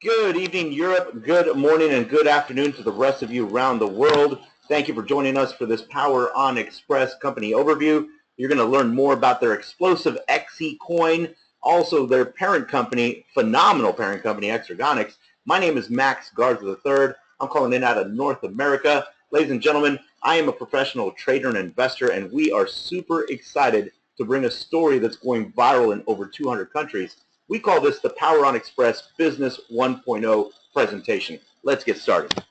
Good evening, Europe. Good morning and good afternoon to the rest of you around the world. Thank you for joining us for this Power On Xpress company overview. You're going to learn more about their explosive XECoin, also their parent company, phenomenal parent company, Exergonics. My name is Max Garza III. I'm calling in out of North America. Ladies and gentlemen, I am a professional trader and investor, and we are super excited to bring a story that's going viral in over 200 countries. We call this the Power On Xpress Business 1.0 presentation. Let's get started.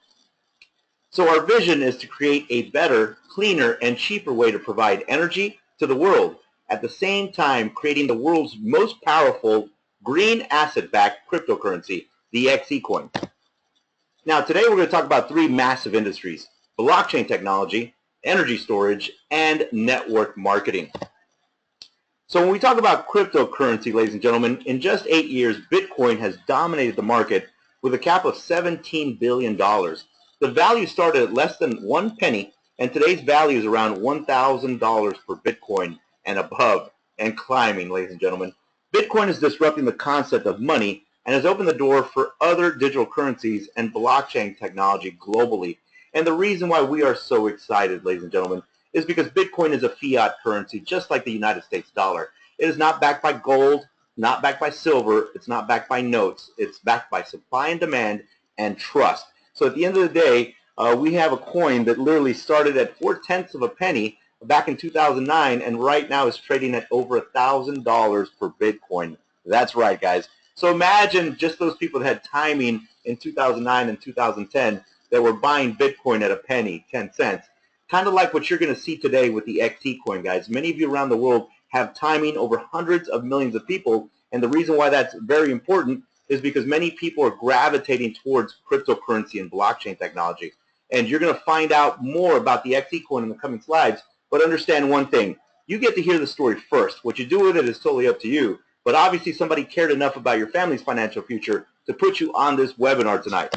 So our vision is to create a better, cleaner, and cheaper way to provide energy to the world, at the same time creating the world's most powerful green asset-backed cryptocurrency, the XECoin. Now today we're going to talk about three massive industries: blockchain technology, energy storage, and network marketing. So when we talk about cryptocurrency, ladies and gentlemen, in just 8 years, Bitcoin has dominated the market with a cap of $17 billion. The value started at less than 1 penny, and today's value is around $1,000 per Bitcoin and above, and climbing, ladies and gentlemen. Bitcoin is disrupting the concept of money and has opened the door for other digital currencies and blockchain technology globally. And the reason why we are so excited, ladies and gentlemen, is because Bitcoin is a fiat currency just like the United States dollar. It is not backed by gold, not backed by silver, it's not backed by notes. It's backed by supply and demand and trust. So at the end of the day, we have a coin that literally started at 4/10 of a penny back in 2009 and right now is trading at over $1,000 per Bitcoin. That's right, guys. So imagine just those people that had timing in 2009 and 2010 that were buying Bitcoin at a penny, 10 cents. Kind of like what you're going to see today with the XECoin, guys. Many of you around the world have timing over hundreds of millions of people, and the reason why that's very important is because many people are gravitating towards cryptocurrency and blockchain technology. And you're going to find out more about the XECoin in the coming slides, but understand one thing. You get to hear the story first. What you do with it is totally up to you, but obviously somebody cared enough about your family's financial future to put you on this webinar tonight.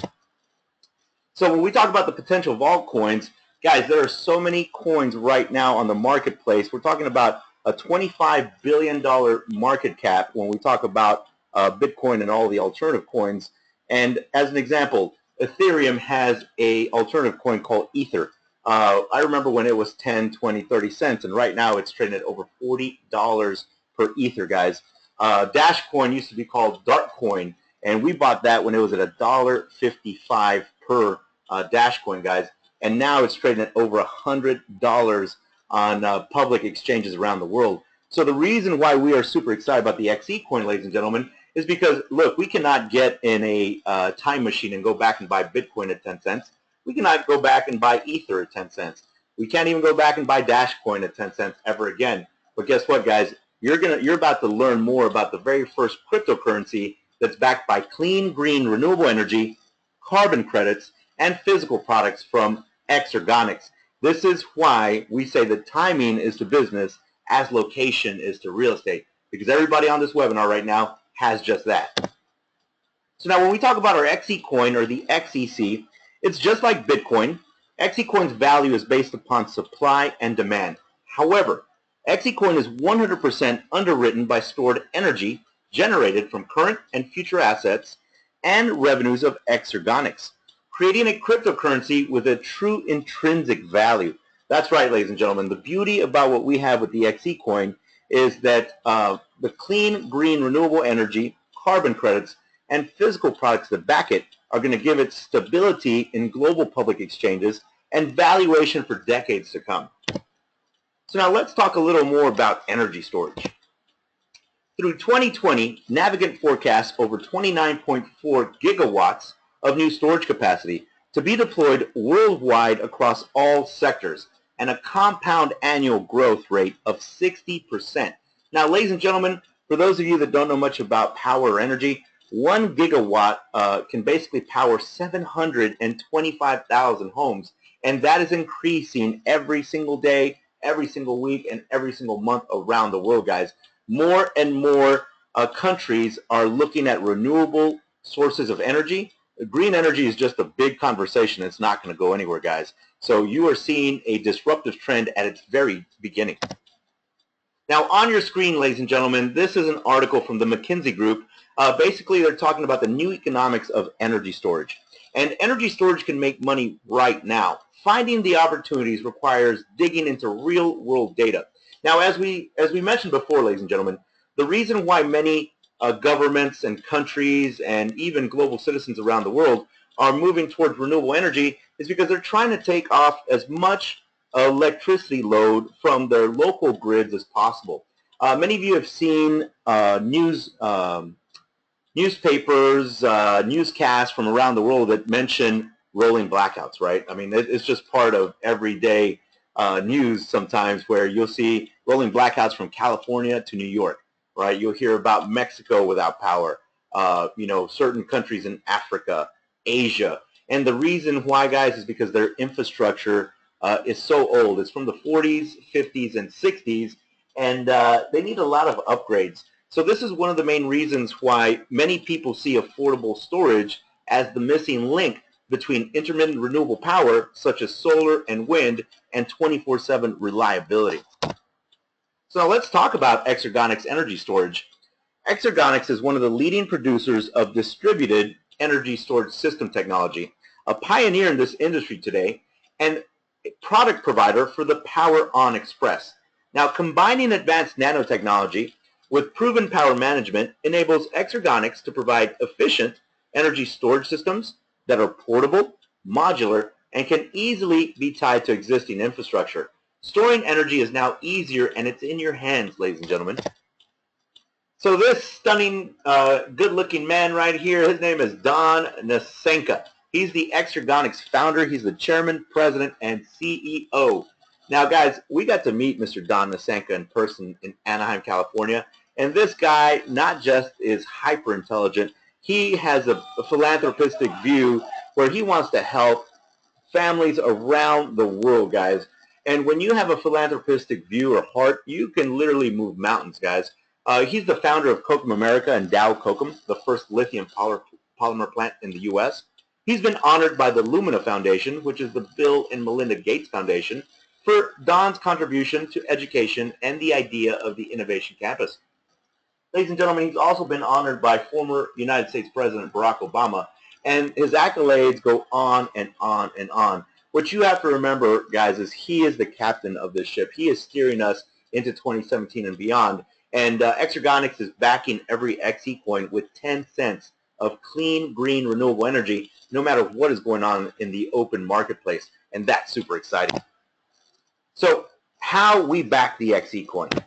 So when we talk about the potential of altcoins, guys, there are so many coins right now on the marketplace. We're talking about a $25 billion market cap when we talk about Bitcoin and all the alternative coins. And as an example, Ethereum has an alternative coin called Ether. I remember when it was 10, 20, 30 cents, and right now it's trading at over $40 per Ether, guys. Dashcoin used to be called Darkcoin, and we bought that when it was at $1.55 per Dashcoin, guys. And now it's trading at over $100 on public exchanges around the world. So the reason why we are super excited about the XECoin, ladies and gentlemen, is because, look, we cannot get in a time machine and go back and buy Bitcoin at 10 cents. We cannot go back and buy Ether at 10 cents. We can't even go back and buy Dashcoin at 10 cents ever again. But guess what, guys? You're about to learn more about the very first cryptocurrency that's backed by clean, green, renewable energy, carbon credits, and physical products from Exergonics. This is why we say that timing is to business as location is to real estate, because everybody on this webinar right now has just that. So now when we talk about our XECoin or the XEC, it's just like Bitcoin. XECoin's value is based upon supply and demand. However, XECoin is 100% underwritten by stored energy generated from current and future assets and revenues of Exergonics, creating a cryptocurrency with a true intrinsic value. That's right, ladies and gentlemen. The beauty about what we have with the XECoin is that the clean, green, renewable energy, carbon credits, and physical products that back it are going to give it stability in global public exchanges and valuation for decades to come. So now let's talk a little more about energy storage. Through 2020, Navigant forecasts over 29.4 gigawatts of new storage capacity to be deployed worldwide across all sectors, and a compound annual growth rate of 60%. Now, ladies and gentlemen, for those of you that don't know much about power or energy, 1 gigawatt can basically power 725,000 homes, and that is increasing every single day, every single week, and every single month around the world, guys. More and more countries are looking at renewable sources of energy. Green energy is just a big conversation. It's not going to go anywhere, guys. So you are seeing a disruptive trend at its very beginning. Now, on your screen, ladies and gentlemen, this is an article from the McKinsey Group Basically, they're talking about the new economics of energy storage. And energy storage can make money right now. Finding the opportunities requires digging into real-world data. Now, as we mentioned before, ladies and gentlemen, the reason why many governments and countries and even global citizens around the world are moving towards renewable energy is because they're trying to take off as much electricity load from their local grids as possible. Many of you have seen newspapers, newscasts from around the world that mention rolling blackouts, right? I mean, it's just part of everyday news sometimes, where you'll see rolling blackouts from California to New York, right? You'll hear about Mexico without power, certain countries in Africa, Asia. And the reason why, guys, is because their infrastructure is so old. It's from the 40s, 50s, and 60s, and they need a lot of upgrades. So this is one of the main reasons why many people see affordable storage as the missing link between intermittent renewable power, such as solar and wind, and 24/7 reliability. So let's talk about Exergonics energy storage. Exergonics is one of the leading producers of distributed energy storage system technology, a pioneer in this industry today, and a product provider for the Power On Xpress. Now, combining advanced nanotechnology with proven power management enables Exergonics to provide efficient energy storage systems that are portable, modular, and can easily be tied to existing infrastructure. Storing energy is now easier, and it's in your hands, ladies and gentlemen. So this stunning, good-looking man right here, his name is Don Nasenka. He's the Exergonics founder. He's the chairman, president, and CEO. Now, guys, we got to meet Mr. Don Nasenka in person in Anaheim, California. And this guy not just is hyper intelligent, he has a philanthropistic view where he wants to help families around the world, guys. And when you have a philanthropistic view or heart, you can literally move mountains, guys. He's the founder of Kokum America and Dow Kokum, the first lithium polymer plant in the U.S. He's been honored by the Lumina Foundation, which is the Bill and Melinda Gates Foundation, for Don's contribution to education and the idea of the Innovation Campus. Ladies and gentlemen, he's also been honored by former United States President Barack Obama, and his accolades go on and on and on. What you have to remember, guys, is he is the captain of this ship. He is steering us into 2017 and beyond, and Exergonics is backing every XECoin with 10 cents of clean, green, renewable energy, no matter what is going on in the open marketplace, and that's super exciting. So, how we back the XECoin.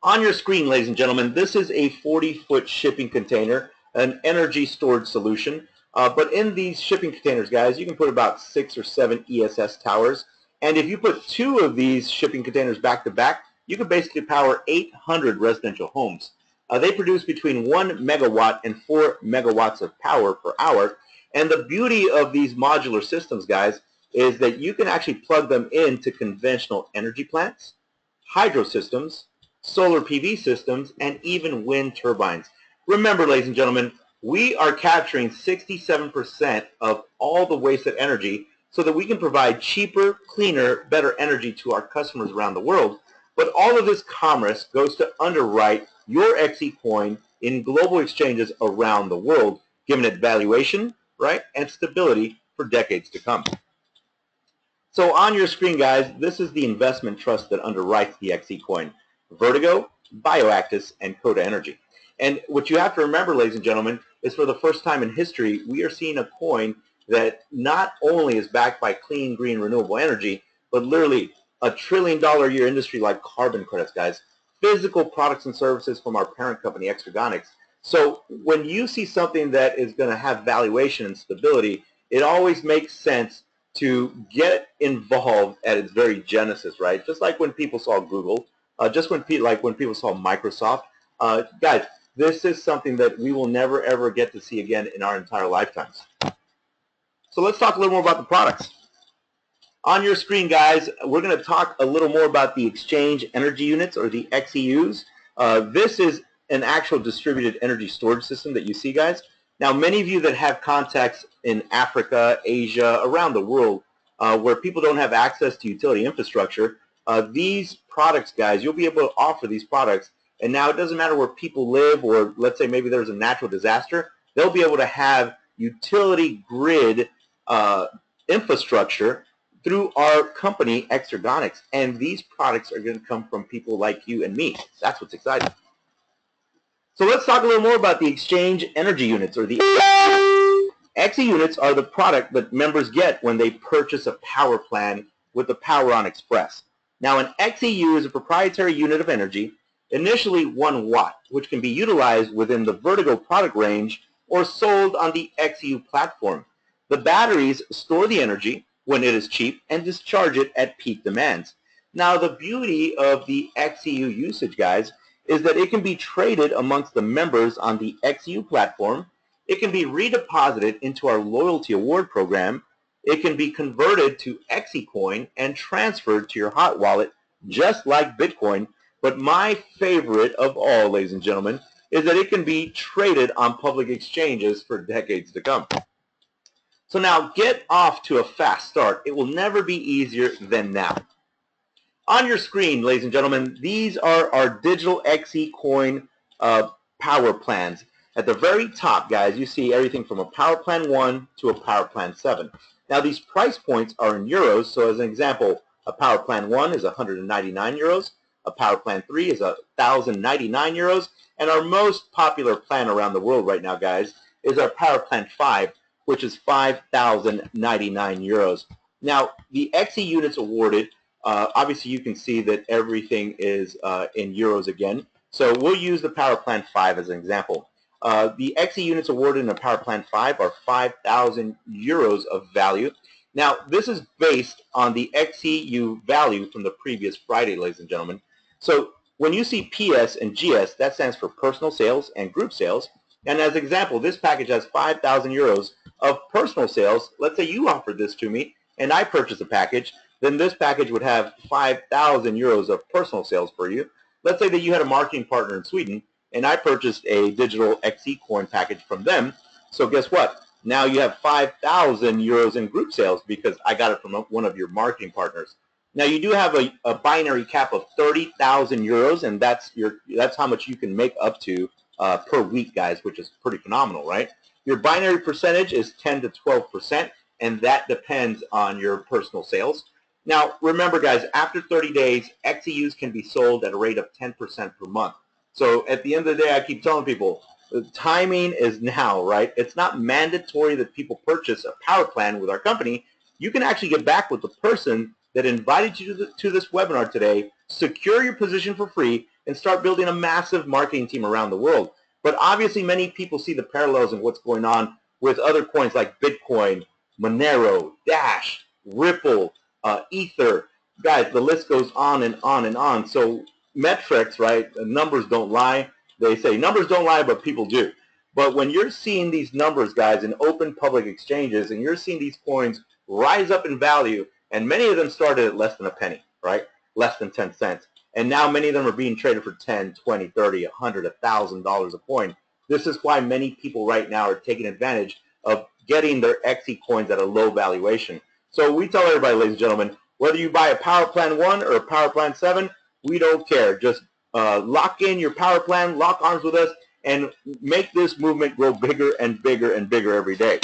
On your screen, ladies and gentlemen, this is a 40-foot shipping container, an energy storage solution. But in these shipping containers, guys, you can put about 6 or 7 ESS towers. And if you put 2 of these shipping containers back to back, you can basically power 800 residential homes. They produce between 1 megawatt and 4 megawatts of power per hour. And the beauty of these modular systems, guys, is that you can actually plug them into conventional energy plants, hydro systems, solar PV systems, and even wind turbines. Remember, ladies and gentlemen, we are capturing 67% of all the wasted energy so that we can provide cheaper, cleaner, better energy to our customers around the world. But all of this commerce goes to underwrite your XECoin in global exchanges around the world, giving it valuation, right, and stability for decades to come. So on your screen, guys, this is the investment trust that underwrites the XECoin. Vertigo, Bioactis, and Coda Energy. And what you have to remember, ladies and gentlemen, is for the first time in history, we are seeing a coin that not only is backed by clean, green, renewable energy, but literally a $1 trillion a year industry like carbon credits, guys. Physical products and services from our parent company, Exergonics. So when you see something that is going to have valuation and stability, it always makes sense to get involved at its very genesis, right? Just like when people saw Google, just when people saw Microsoft. Guys, this is something that we will never ever get to see again in our entire lifetimes. So let's talk a little more about the products. On your screen, guys, we're going to talk a little more about the exchange energy units, or the XEUs. This is an actual distributed energy storage system that you see, guys. Now, many of you that have contacts in Africa, Asia, around the world, where people don't have access to utility infrastructure, these products, guys, you'll be able to offer these products And now it doesn't matter where people live, or let's say maybe there's a natural disaster, they'll be able to have utility grid infrastructure through our company, Exergonics. And these products are going to come from people like you and me. That's what's exciting. So let's talk a little more about the exchange energy units, or the XE units are the product that members get when they purchase a power plan with the Power On Xpress. Now, an XEU is a proprietary unit of energy, initially 1 watt, which can be utilized within the Vertigo product range or sold on the XEU platform. The batteries store the energy when it is cheap and discharge it at peak demands. Now, the beauty of the XEU usage, guys, is that it can be traded amongst the members on the XEU platform. It can be redeposited into our loyalty award program. It can be converted to XECoin and transferred to your hot wallet, just like Bitcoin. But my favorite of all, ladies and gentlemen, is that it can be traded on public exchanges for decades to come. So now, get off to a fast start. It will never be easier than now. On your screen, ladies and gentlemen, these are our digital XECoin power plans. At the very top, guys, you see everything from a Power Plan 1 to a Power Plan 7. Now, these price points are in euros, so as an example, a Power Plan 1 is 199 euros, a Power Plan 3 is 1,099 euros, and our most popular plan around the world right now, guys, is our Power Plan 5, which is 5,099 euros. Now, the XE units awarded, obviously you can see that everything is in euros again, so we'll use the Power Plan 5 as an example. The XE units awarded in the Power Plan 5 are 5,000 euros of value. Now, this is based on the XEU value from the previous Friday, ladies and gentlemen. So when you see PS and GS, that stands for personal sales and group sales. And as an example, this package has 5,000 euros of personal sales. Let's say you offered this to me and I purchased a package, then this package would have 5,000 euros of personal sales for you. Let's say that you had a marketing partner in Sweden and I purchased a digital XECoin package from them. So guess what? Now you have 5,000 euros in group sales because I got it from one of your marketing partners. Now you do have a binary cap of 30,000 euros, and that's how much you can make up to per week, guys, which is pretty phenomenal, right? Your binary percentage is 10 to 12%, and that depends on your personal sales. Now remember, guys, after 30 days, XEUs can be sold at a rate of 10% per month. So at the end of the day, I keep telling people, the timing is now, right? It's not mandatory that people purchase a power plan with our company. You can actually get back with the person that invited you to this webinar today, secure your position for free, and start building a massive marketing team around the world. But obviously, many people see the parallels in what's going on with other coins like Bitcoin, Monero, Dash, Ripple, Ether. Guys, the list goes on and on and on. So metrics, right? Numbers don't lie. They say numbers don't lie, but people do. But when you're seeing these numbers, guys, in open public exchanges, and you're seeing these coins rise up in value, and many of them started at less than a penny, right? Less than 10 cents. And now many of them are being traded for 10, 20, 30, 100, $1,000 a coin. This is why many people right now are taking advantage of getting their XE coins at a low valuation. So we tell everybody, ladies and gentlemen, whether you buy a Power Plan 1 or a Power Plan 7, we don't care. Just lock in your power plan, lock arms with us, and make this movement grow bigger and bigger and bigger every day.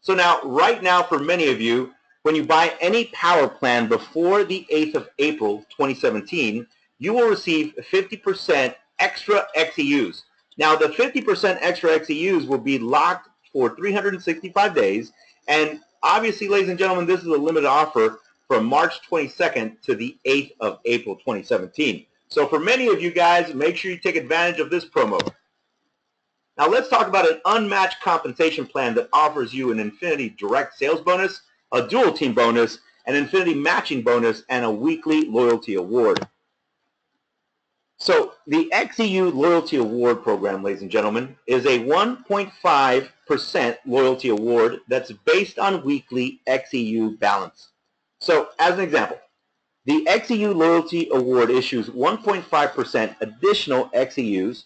So now, right now, for many of you, when you buy any power plan before the 8th of April 2017, you will receive 50% extra XEUs. Now, the 50% extra XEUs will be locked for 365 days, and obviously, ladies and gentlemen, this is a limited offer from March 22nd to the 8th of April 2017. So for many of you guys, make sure you take advantage of this promo. Now let's talk about an unmatched compensation plan that offers you an Infinity direct sales bonus, a dual team bonus, an Infinity matching bonus, and a weekly loyalty award. So the XEU loyalty award program, ladies and gentlemen, is a 1.5% loyalty award that's based on weekly XEU balance. So as an example, the XEU Loyalty Award issues 1.5% additional XEUs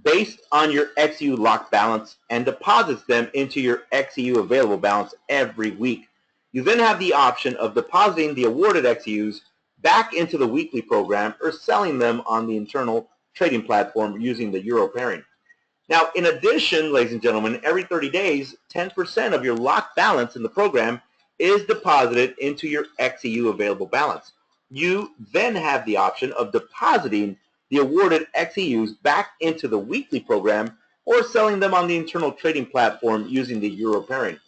based on your XEU locked balance and deposits them into your XEU available balance every week. You then have the option of depositing the awarded XEUs back into the weekly program or selling them on the internal trading platform using the euro pairing. Now, in addition, ladies and gentlemen, every 30 days, 10% of your locked balance in the program is deposited into your XEU available balance. You then have the option of depositing the awarded XEUs back into the weekly program or selling them on the internal trading platform using the euro pairing.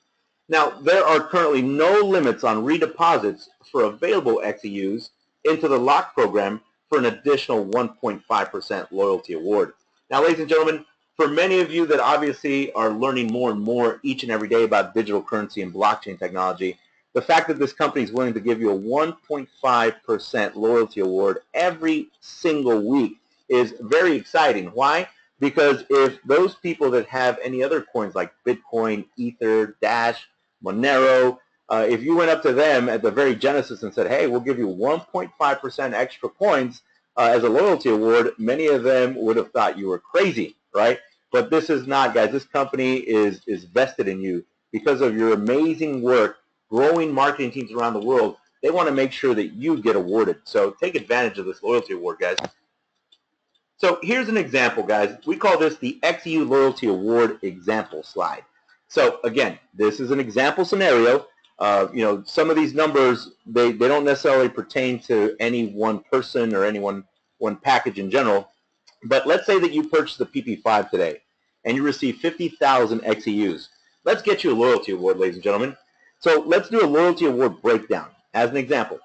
Now, there are currently no limits on redeposits for available XEUs into the lock program for an additional 1.5% loyalty award. Now, ladies and gentlemen, for many of you that obviously are learning more and more each and every day about digital currency and blockchain technology, the fact that this company is willing to give you a 1.5% loyalty award every single week is very exciting. Why? Because if those people that have any other coins like Bitcoin, Ether, Dash, Monero, if you went up to them at the very genesis and said, hey, we'll give you 1.5% extra coins as a loyalty award, many of them would have thought you were crazy, right? But this is not, guys. This company is vested in you because of your amazing work growing marketing teams around the world. They want to make sure that you get awarded. So take advantage of this loyalty award, guys. So here's an example, guys. We call this the XEU Loyalty Award example slide. So again, this is an example scenario. Some of these numbers, they don't necessarily pertain to any one person or any one package in general. But let's say that you purchased the PP5 today and you receive 50,000 XEUs. Let's get you a loyalty award, ladies and gentlemen. So let's do a loyalty award breakdown. As an example,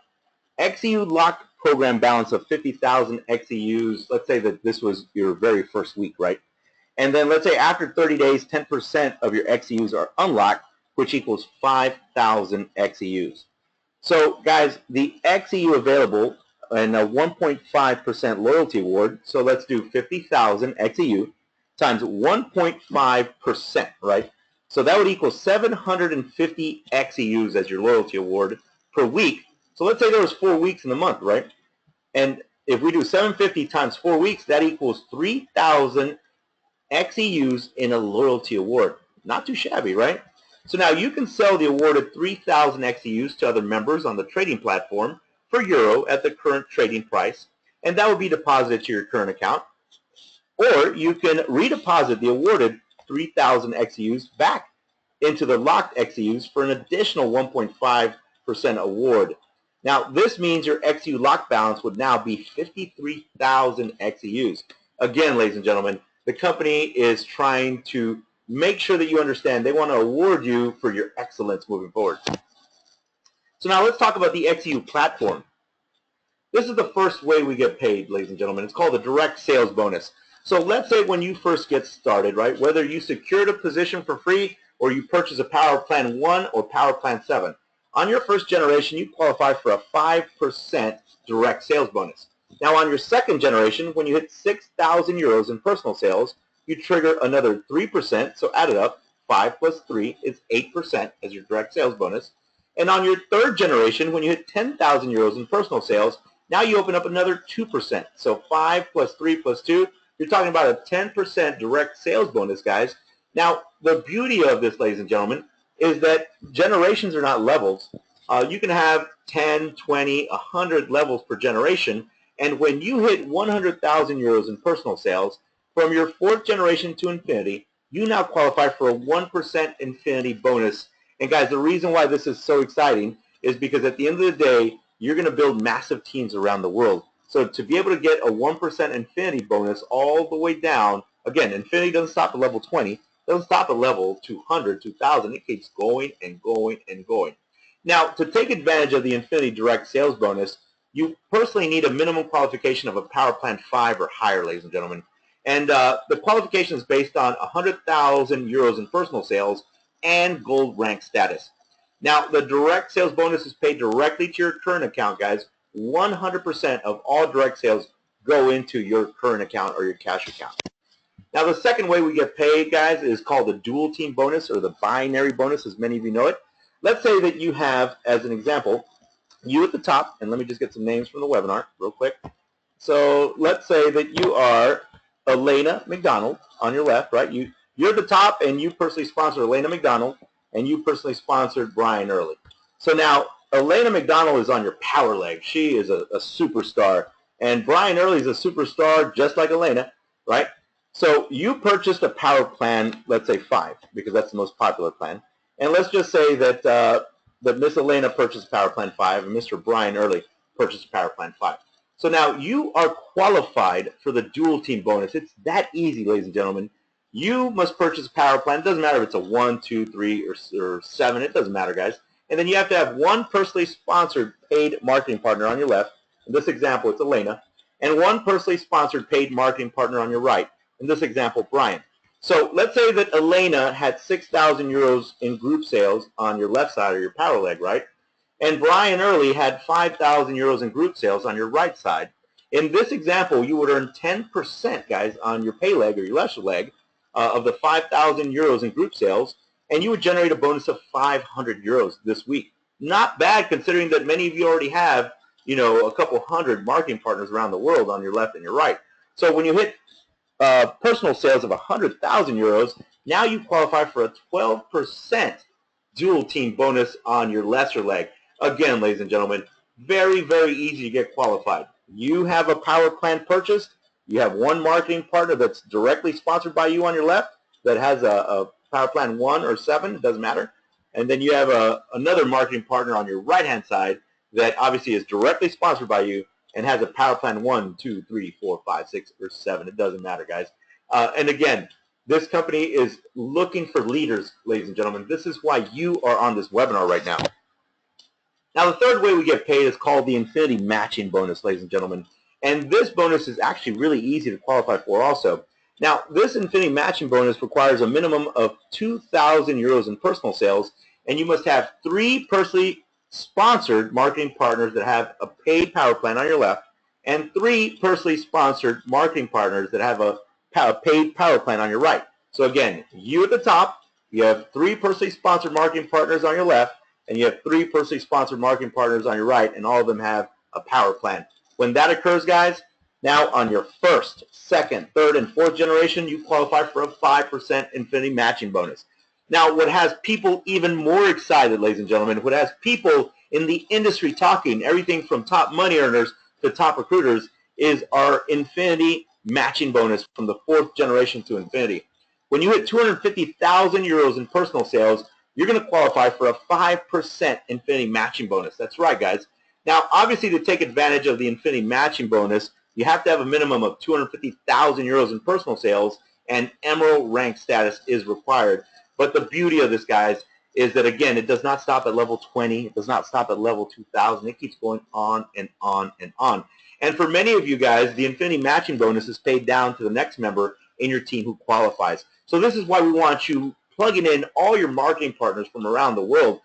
XEU locked program balance of 50,000 XEUs. Let's say that this was your very first week, right? And then let's say after 30 days, 10% of your XEUs are unlocked, which equals 5,000 XEUs. So guys, the XEU available and a 1.5% loyalty award, so let's do 50,000 XEU times 1.5%, right? So that would equal 750 XEUs as your loyalty award per week. So let's say there was 4 weeks in the month, right? And if we do 750 times 4 weeks, that equals 3,000 XEUs in a loyalty award. Not too shabby, right? So now you can sell the awarded 3,000 XEUs to other members on the trading platform for euro at the current trading price, and that will be deposited to your current account. Or you can redeposit the awarded 3,000 XEUs back into the locked XEUs for an additional 1.5% award. Now, this means your XEU lock balance would now be 53,000 XEUs. Again, ladies and gentlemen, the company is trying to make sure that you understand they want to award you for your excellence moving forward. So now let's talk about the XEU platform. This is the first way we get paid, ladies and gentlemen. It's called the direct sales bonus. So let's say when you first get started, right, whether you secured a position for free or you purchase a Power Plan 1 or Power Plan 7, on your first generation, you qualify for a 5% direct sales bonus. Now, on your second generation, when you hit 6,000 euros in personal sales, you trigger another 3%, so add it up, 5 plus 3 is 8% as your direct sales bonus. And on your third generation, when you hit 10,000 euros in personal sales, now you open up another 2%. So 5 plus 3 plus 2, you're talking about a 10% direct sales bonus, guys. Now, the beauty of this, ladies and gentlemen, is that generations are not levels. You can have 10, 20, 100 levels per generation, and when you hit 100,000 euros in personal sales, from your fourth generation to infinity, you now qualify for a 1% infinity bonus. And guys, the reason why this is so exciting is because at the end of the day, you're going to build massive teams around the world. So to be able to get a 1% infinity bonus all the way down, again, infinity doesn't stop at level 20, doesn't stop at level 200, 2,000. It keeps going and going and going. Now, to take advantage of the infinity direct sales bonus, you personally need a minimum qualification of a Power Plan 5 or higher, ladies and gentlemen. And the qualification is based on 100,000 euros in personal sales and gold rank status. Now, the direct sales bonus is paid directly to your current account, guys. 100% of all direct sales go into your current account or your cash account. Now, the second way we get paid, guys, is called the dual team bonus or the binary bonus, as many of you know it. Let's say that you have, as an example, you at the top, and let me just get some names from the webinar real quick. So let's say that you are Elena McDonald on your left, right? You're at the top, and you personally sponsored Elena McDonald, and you personally sponsored Brian Early. So now Elena McDonald is on your power leg. She is a superstar. And Brian Early is a superstar just like Elena, right? So you purchased a power plan, let's say 5, because that's the most popular plan. And let's just say that that Miss Elena purchased power plan 5 and Mr. Brian Early purchased power plan 5. So now you are qualified for the dual team bonus. It's that easy, ladies and gentlemen. You must purchase a power plan. It doesn't matter if it's a 1, 2, 3, or 7. It doesn't matter, guys. And then you have to have one personally sponsored paid marketing partner on your left. In this example, it's Elena. And one personally sponsored paid marketing partner on your right. In this example, Brian. So let's say that Elena had 6,000 euros in group sales on your left side of your power leg, right? And Brian Early had 5,000 euros in group sales on your right side. In this example, you would earn 10%, guys, on your pay leg or your left leg of the 5,000 euros in group sales, and you would generate a bonus of 500 euros this week. Not bad, considering that many of you already have, you know, a couple hundred marketing partners around the world on your left and your right. So when you hit personal sales of 100,000 euros, now you qualify for a 12% dual team bonus on your lesser leg. Again, ladies and gentlemen, very, very easy to get qualified. You have a power plan purchased. You have one marketing partner that's directly sponsored by you on your left that has a power plan 1 or 7, it doesn't matter. And then you have another marketing partner on your right-hand side that obviously is directly sponsored by you and has a power plan 1, 2, 3, 4, 5, 6, or 7. It doesn't matter, guys. And again, this company is looking for leaders, ladies and gentlemen. This is why you are on this webinar right now. Now, the third way we get paid is called the Infinity Matching Bonus, ladies and gentlemen. And this bonus is actually really easy to qualify for also. Now, this Infinity Matching Bonus requires a minimum of 2,000 euros in personal sales, and you must have 3 personally sponsored marketing partners that have a paid power plan on your left, and 3 personally sponsored marketing partners that have a paid power plan on your right. So again, you at the top, you have 3 personally sponsored marketing partners on your left, and you have 3 personally sponsored marketing partners on your right, and all of them have a power plan. When that occurs, guys, now on your first, second, third, and fourth generation, you qualify for a 5% Infinity Matching Bonus. Now, what has people even more excited, ladies and gentlemen, what has people in the industry talking, everything from top money earners to top recruiters, is our Infinity Matching Bonus from the 4th generation to Infinity. When you hit 250,000 euros in personal sales, you're going to qualify for a 5% Infinity Matching Bonus. That's right, guys. Now, obviously, to take advantage of the Infinity Matching Bonus, you have to have a minimum of 250,000 euros in personal sales, and Emerald rank status is required. But the beauty of this, guys, is that, again, it does not stop at level 20. It does not stop at level 2,000. It keeps going on and on and on. And for many of you guys, the Infinity Matching Bonus is paid down to the next member in your team who qualifies. So this is why we want you plugging in all your marketing partners from around the world,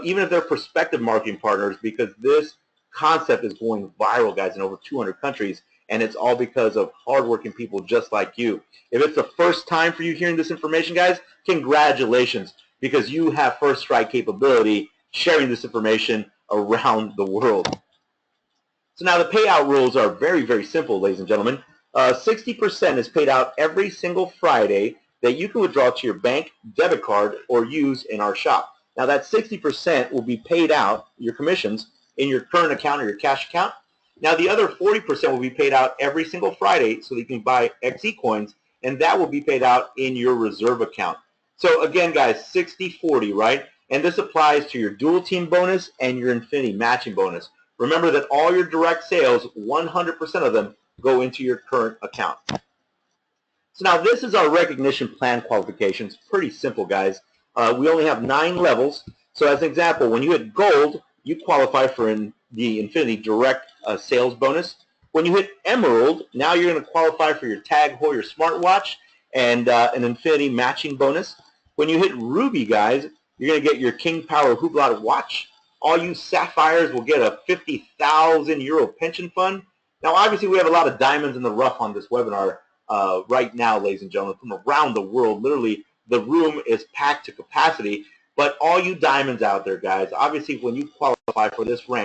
even if they're prospective marketing partners, because this concept is going viral, guys, in over 200 countries, and it's all because of hardworking people just like you. If it's the first time for you hearing this information, guys, congratulations, because you have first strike capability sharing this information around the world. So now the payout rules are very, very simple, ladies and gentlemen. 60% is paid out every single Friday that you can withdraw to your bank, debit card, or use in our shop. Now that 60% will be paid out, your commissions, in your current account or your cash account. Now the other 40% will be paid out every single Friday so that you can buy XECoins, and that will be paid out in your reserve account. So again, guys, 60-40, right? And this applies to your dual team bonus and your Infinity Matching Bonus. Remember that all your direct sales, 100% of them, go into your current account. So now this is our recognition plan qualifications. Pretty simple, guys. We only have 9 levels. So as an example, when you hit gold, you qualify for the Infinity Direct Sales Bonus. When you hit Emerald, now you're going to qualify for your Tag Heuer smartwatch and an Infinity Matching Bonus. When you hit Ruby, guys, you're going to get your King Power Hublot watch. All you Sapphires will get a 50,000 euro pension fund. Now, obviously, we have a lot of diamonds in the rough on this webinar right now, ladies and gentlemen, from around the world. Literally, the room is packed to capacity. But all you diamonds out there, guys, obviously, when you qualify for this rank,